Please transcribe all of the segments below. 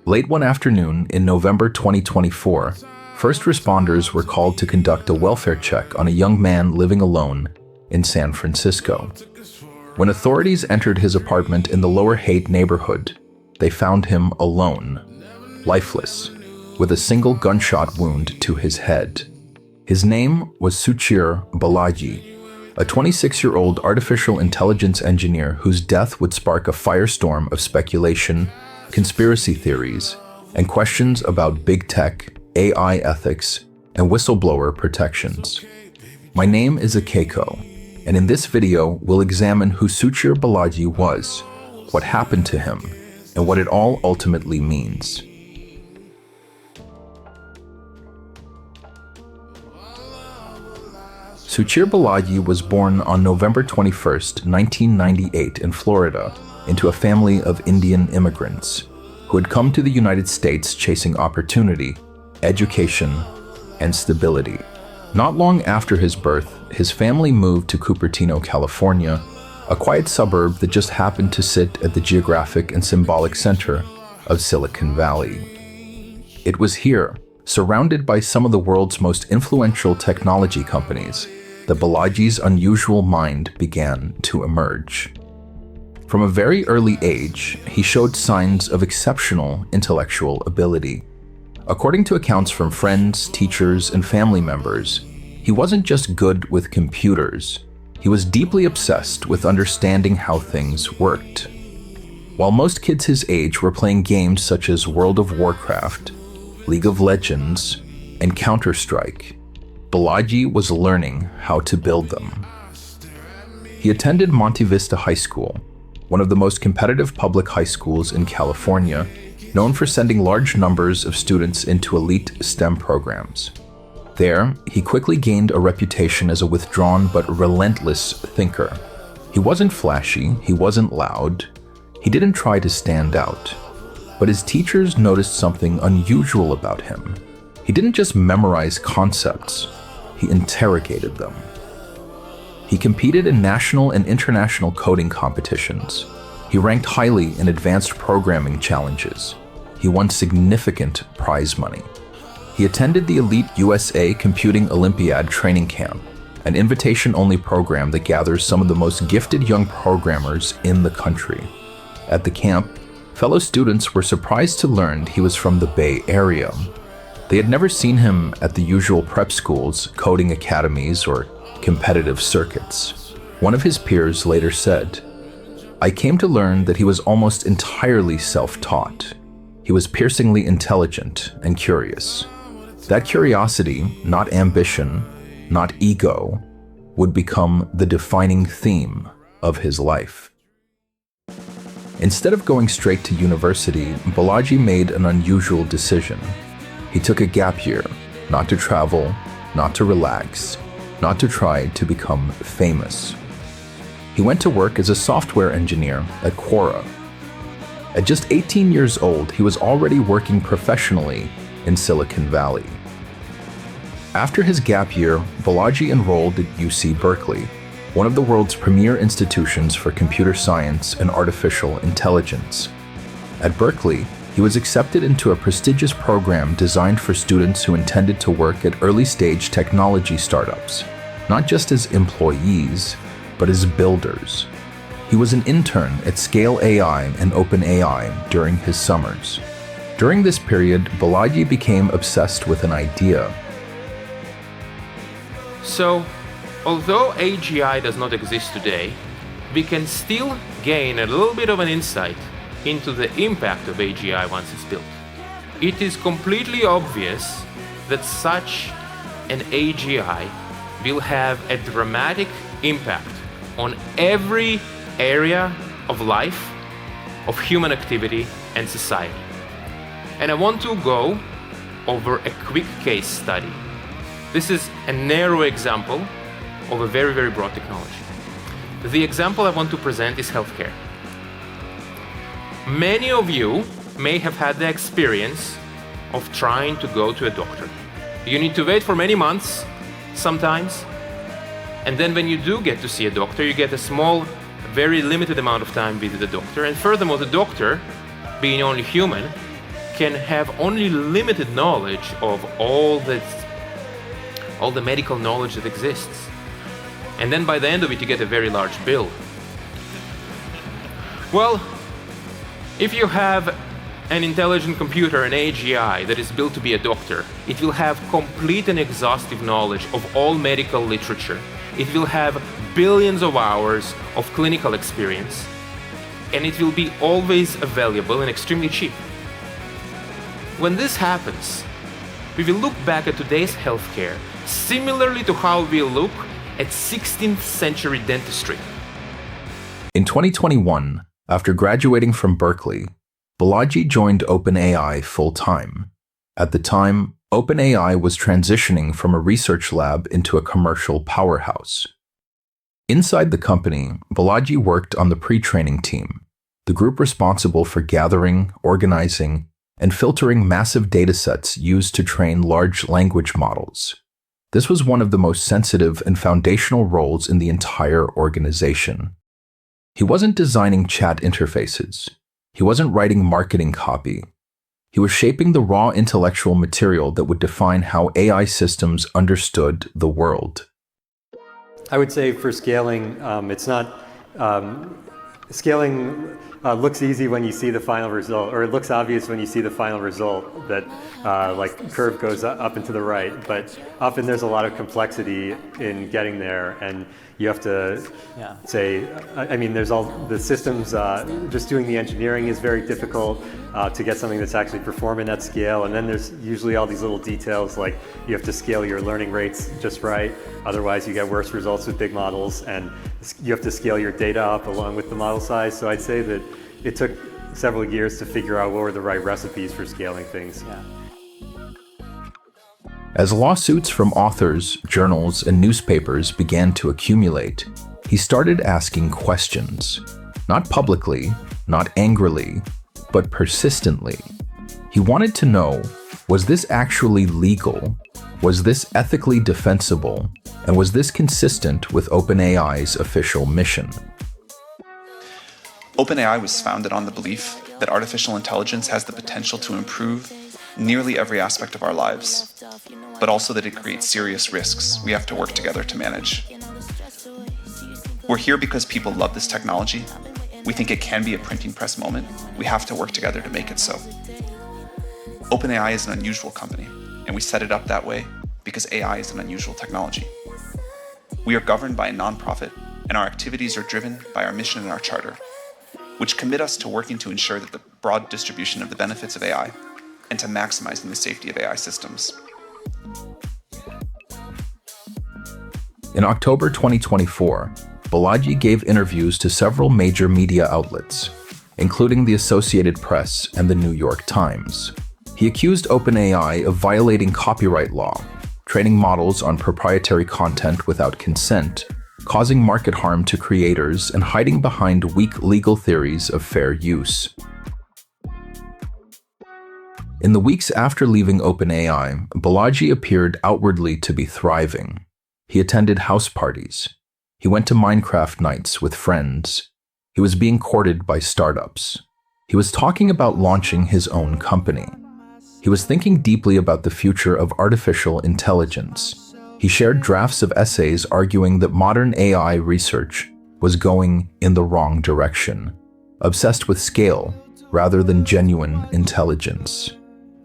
Late one afternoon in November 2024, first responders were called to conduct a welfare check on a young man living alone in San Francisco. When authorities entered his apartment in the Lower Haight neighborhood, they found him alone, lifeless, with a single gunshot wound to his head. His name was Suchir Balaji, a 26-year-old artificial intelligence engineer whose death would spark a firestorm of speculation, conspiracy theories, and questions about big tech, AI ethics, and whistleblower protections. My name is Akeiko, and in this video, we'll examine who Suchir Balaji was, what happened to him, and what it all ultimately means. Suchir Balaji was born on November 21, 1998 in Florida, into a family of Indian immigrants who had come to the United States chasing opportunity, education, and stability. Not long after his birth, his family moved to Cupertino, California, a quiet suburb that just happened to sit at the geographic and symbolic center of Silicon Valley. It was here, surrounded by some of the world's most influential technology companies, that Balaji's unusual mind began to emerge. From a very early age, he showed signs of exceptional intellectual ability. According to accounts from friends, teachers, and family members, he wasn't just good with computers, he was deeply obsessed with understanding how things worked. While most kids his age were playing games such as World of Warcraft, League of Legends, and Counter-Strike, Balaji was learning how to build them. He attended Monte Vista High School, one of the most competitive public high schools in California, known for sending large numbers of students into elite STEM programs. There, he quickly gained a reputation as a withdrawn but relentless thinker. He wasn't flashy, he wasn't loud, he didn't try to stand out. But his teachers noticed something unusual about him. He didn't just memorize concepts, he interrogated them. He competed in national and international coding competitions. He ranked highly in advanced programming challenges. He won significant prize money. He attended the elite USA Computing Olympiad training camp, an invitation-only program that gathers some of the most gifted young programmers in the country. At the camp, fellow students were surprised to learn he was from the Bay Area. They had never seen him at the usual prep schools, coding academies, or competitive circuits. One of his peers later said, "I came to learn that he was almost entirely self-taught. He was piercingly intelligent and curious. That curiosity, not ambition, not ego, would become the defining theme of his life." Instead of going straight to university, Balaji made an unusual decision. He took a gap year, not to travel, not to relax, not to try to become famous. He went to work as a software engineer at Quora. At just 18 years old, he was already working professionally in Silicon Valley. After his gap year, Balaji enrolled at UC Berkeley, one of the world's premier institutions for computer science and artificial intelligence. At Berkeley, he was accepted into a prestigious program designed for students who intended to work at early-stage technology startups, not just as employees, but as builders. He was an intern at Scale AI and OpenAI during his summers. During this period, Balaji became obsessed with an idea. So, although AGI does not exist today, we can still gain a little bit of an insight into the impact of AGI once it's built. It is completely obvious that such an AGI will have a dramatic impact on every area of life, of human activity and society. And I want to go over a quick case study. This is a narrow example of a very, very broad technology. The example I want to present is healthcare. Many of you may have had the experience of trying to go to a doctor. You need to wait for many months, sometimes, and then when you do get to see a doctor, you get a small very limited amount of time with the doctor, and furthermore, the doctor, being only human, can have only limited knowledge of all the medical knowledge that exists. And then by the end of it, you get a very large bill. Well, if you have an intelligent computer, an AGI, that is built to be a doctor, it will have complete and exhaustive knowledge of all medical literature. It will have billions of hours of clinical experience, and it will be always available and extremely cheap. When this happens, we will look back at today's healthcare similarly to how we look at 16th century dentistry. In 2021, after graduating from Berkeley, Balaji joined OpenAI full-time. At the time, OpenAI was transitioning from a research lab into a commercial powerhouse. Inside the company, Balaji worked on the pre-training team, the group responsible for gathering, organizing, and filtering massive datasets used to train large language models. This was one of the most sensitive and foundational roles in the entire organization. He wasn't designing chat interfaces. He wasn't writing marketing copy. He was shaping the raw intellectual material that would define how AI systems understood the world. I would say for scaling, it's not scaling looks easy when you see the final result, or it looks obvious when you see the final result that like curve goes up and to the right, but often there's a lot of complexity in getting there, and you have to say, I mean, there's all the systems, just doing the engineering is very difficult to get something that's actually performing at scale, and then there's usually all these little details like you have to scale your learning rates just right, otherwise you get worse results with big models, and you have to scale your data up along with the model size. So I'd say that it took several years to figure out what were the right recipes for scaling things. As lawsuits from authors, journals, and newspapers began to accumulate, he started asking questions. Not publicly, not angrily, but persistently. He wanted to know, was this actually legal? Was this ethically defensible? And was this consistent with OpenAI's official mission? OpenAI was founded on the belief that artificial intelligence has the potential to improve nearly every aspect of our lives, but also that it creates serious risks we have to work together to manage. We're here because people love this technology. We think it can be a printing press moment. We have to work together to make it so. OpenAI is an unusual company, and we set it up that way because AI is an unusual technology. We are governed by a nonprofit, and our activities are driven by our mission and our charter, which commit us to working to ensure that the broad distribution of the benefits of AI and to maximizing the safety of AI systems. In October 2024, Balaji gave interviews to several major media outlets, including the Associated Press and the New York Times. He accused OpenAI of violating copyright law, training models on proprietary content without consent, causing market harm to creators, and hiding behind weak legal theories of fair use. In the weeks after leaving OpenAI, Balaji appeared outwardly to be thriving. He attended house parties. He went to Minecraft nights with friends. He was being courted by startups. He was talking about launching his own company. He was thinking deeply about the future of artificial intelligence. He shared drafts of essays arguing that modern AI research was going in the wrong direction, obsessed with scale rather than genuine intelligence.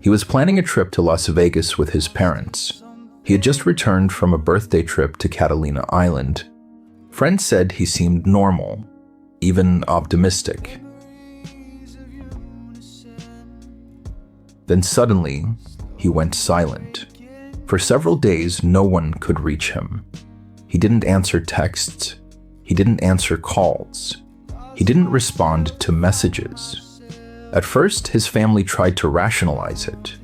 He was planning a trip to Las Vegas with his parents. He had just returned from a birthday trip to Catalina Island. Friends said he seemed normal, even optimistic. Then suddenly, he went silent. For several days, no one could reach him. He didn't answer texts. He didn't answer calls. He didn't respond to messages. At first, his family tried to rationalize it.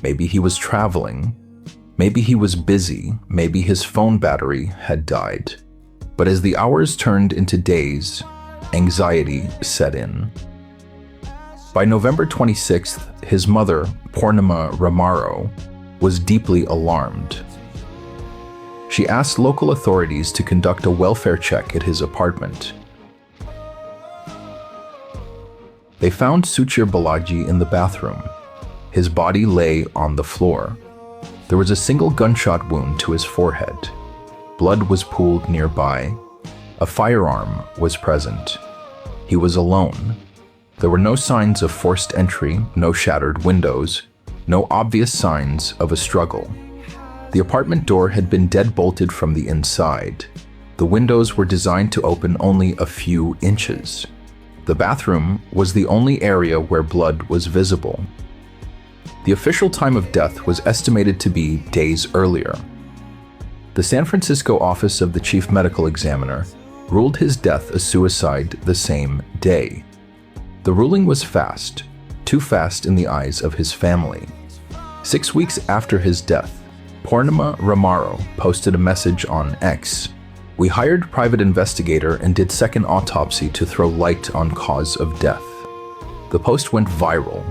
Maybe he was traveling. Maybe he was busy. Maybe his phone battery had died. But as the hours turned into days, anxiety set in. By November 26th, his mother, Purnima Ramaro, was deeply alarmed. She asked local authorities to conduct a welfare check at his apartment. They found Suchir Balaji in the bathroom. His body lay on the floor. There was a single gunshot wound to his forehead. Blood was pooled nearby. A firearm was present. He was alone. There were no signs of forced entry, no shattered windows, no obvious signs of a struggle. The apartment door had been deadbolted from the inside. The windows were designed to open only a few inches. The bathroom was the only area where blood was visible. The official time of death was estimated to be days earlier. The San Francisco office of the chief medical examiner ruled his death a suicide the same day. The ruling was fast, too fast in the eyes of his family. 6 weeks after his death, Purnima Ramaro posted a message on X. "We hired private investigator and did second autopsy to throw light on cause of death." The post went viral.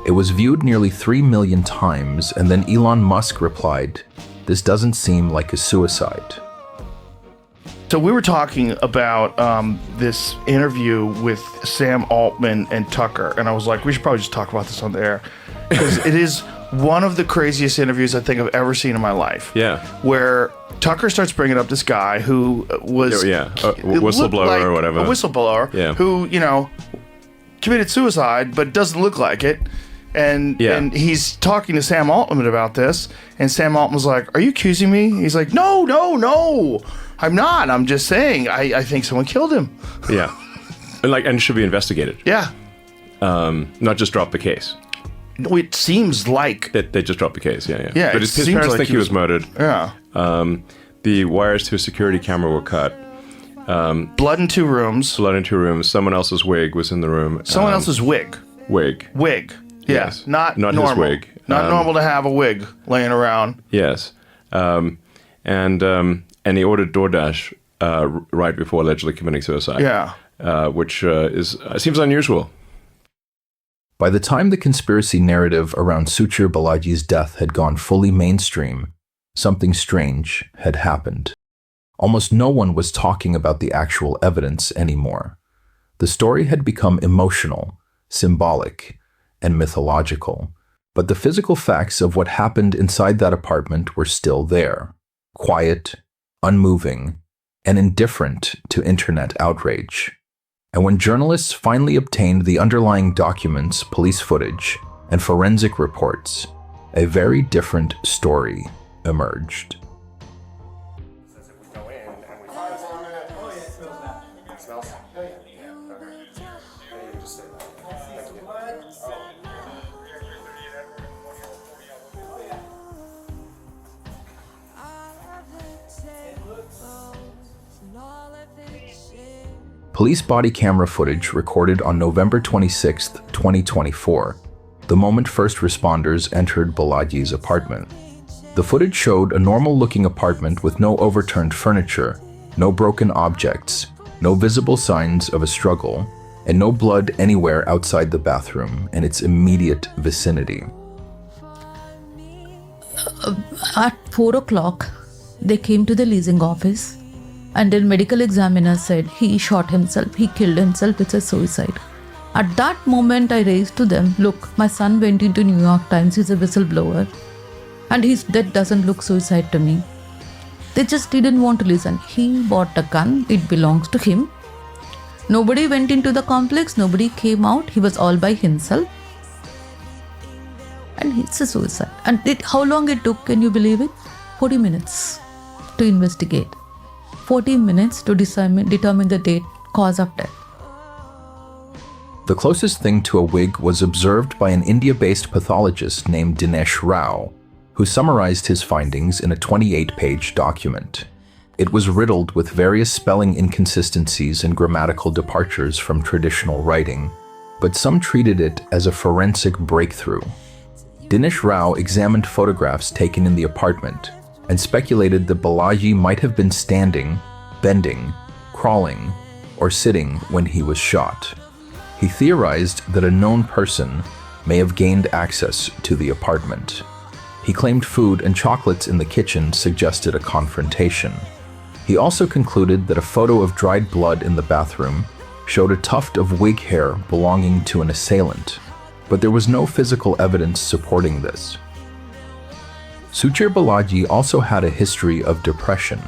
It was viewed nearly 3 million times, and then Elon Musk replied, "This doesn't seem like a suicide." So we were talking about this interview with Sam Altman and Tucker, and I was like, we should probably just talk about this on the air, because it is one of the craziest interviews I think I've ever seen in my life. Yeah. Where Tucker starts bringing up this guy who was a whistleblower like or whatever. A whistleblower who, committed suicide but doesn't look like it. And he's talking to Sam Altman about this, and Sam Altman was like, "Are you accusing me?" He's like, No, I'm not. I'm just saying I think someone killed him. Yeah. And should be investigated. Yeah. Not just drop the case. No, it seems like They just dropped the case, yeah. Yeah, but it his seems parents like think he was murdered. Yeah. The wires to a security camera were cut. Blood in 2 rooms. Blood in 2 rooms. Someone else's wig was in the room. Someone else's wig. Wig. Yeah. Yes. Not normal. his wig. Not normal to have a wig laying around. Yes. And he ordered DoorDash right before allegedly committing suicide. Yeah. Which seems unusual. By the time the conspiracy narrative around Suchir Balaji's death had gone fully mainstream, something strange had happened. Almost no one was talking about the actual evidence anymore. The story had become emotional, symbolic, and mythological, but the physical facts of what happened inside that apartment were still there, quiet, unmoving, and indifferent to internet outrage. And when journalists finally obtained the underlying documents, police footage, and forensic reports, a very different story emerged. Police body camera footage recorded on November 26, 2024, the moment first responders entered Balaji's apartment. The footage showed a normal-looking apartment with no overturned furniture, no broken objects, no visible signs of a struggle, and no blood anywhere outside the bathroom and its immediate vicinity. At 4 o'clock, they came to the leasing office, and the medical examiner said he shot himself, he killed himself, it's a suicide. At that moment, I raised to them, look, my son went into New York Times, he's a whistleblower, and his death doesn't look suicide to me. They just didn't want to listen. He bought a gun, it belongs to him. Nobody went into the complex, nobody came out, he was all by himself. And it's a suicide. And how long it took, can you believe it? 40 minutes to investigate. 40 minutes to determine the date, cause of death. The closest thing to a wig was observed by an India-based pathologist named Dinesh Rao, who summarized his findings in a 28-page document. It was riddled with various spelling inconsistencies and grammatical departures from traditional writing, but some treated it as a forensic breakthrough. Dinesh Rao examined photographs taken in the apartment and speculated that Balaji might have been standing, bending, crawling, or sitting when he was shot. He theorized that a known person may have gained access to the apartment. He claimed food and chocolates in the kitchen suggested a confrontation. He also concluded that a photo of dried blood in the bathroom showed a tuft of wig hair belonging to an assailant, but there was no physical evidence supporting this. Suchir Balaji also had a history of depression.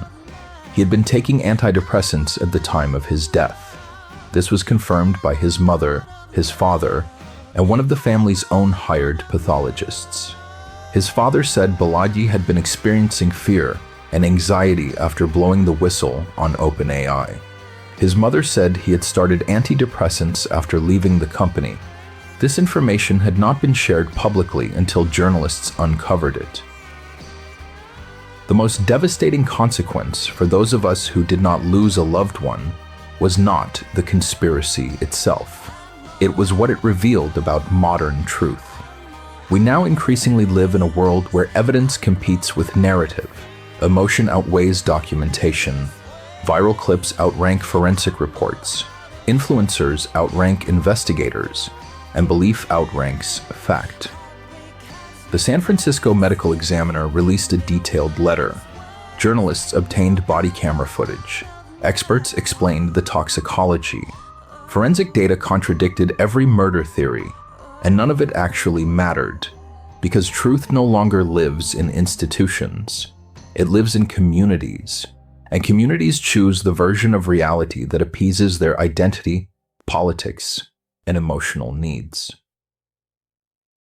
He had been taking antidepressants at the time of his death. This was confirmed by his mother, his father, and one of the family's own hired pathologists. His father said Balaji had been experiencing fear and anxiety after blowing the whistle on OpenAI. His mother said he had started antidepressants after leaving the company. This information had not been shared publicly until journalists uncovered it. The most devastating consequence for those of us who did not lose a loved one was not the conspiracy itself. It was what it revealed about modern truth. We now increasingly live in a world where evidence competes with narrative, emotion outweighs documentation, viral clips outrank forensic reports, influencers outrank investigators, and belief outranks fact. The San Francisco Medical Examiner released a detailed letter. Journalists obtained body camera footage. Experts explained the toxicology. Forensic data contradicted every murder theory, and none of it actually mattered, because truth no longer lives in institutions. It lives in communities, and communities choose the version of reality that appeases their identity, politics, and emotional needs.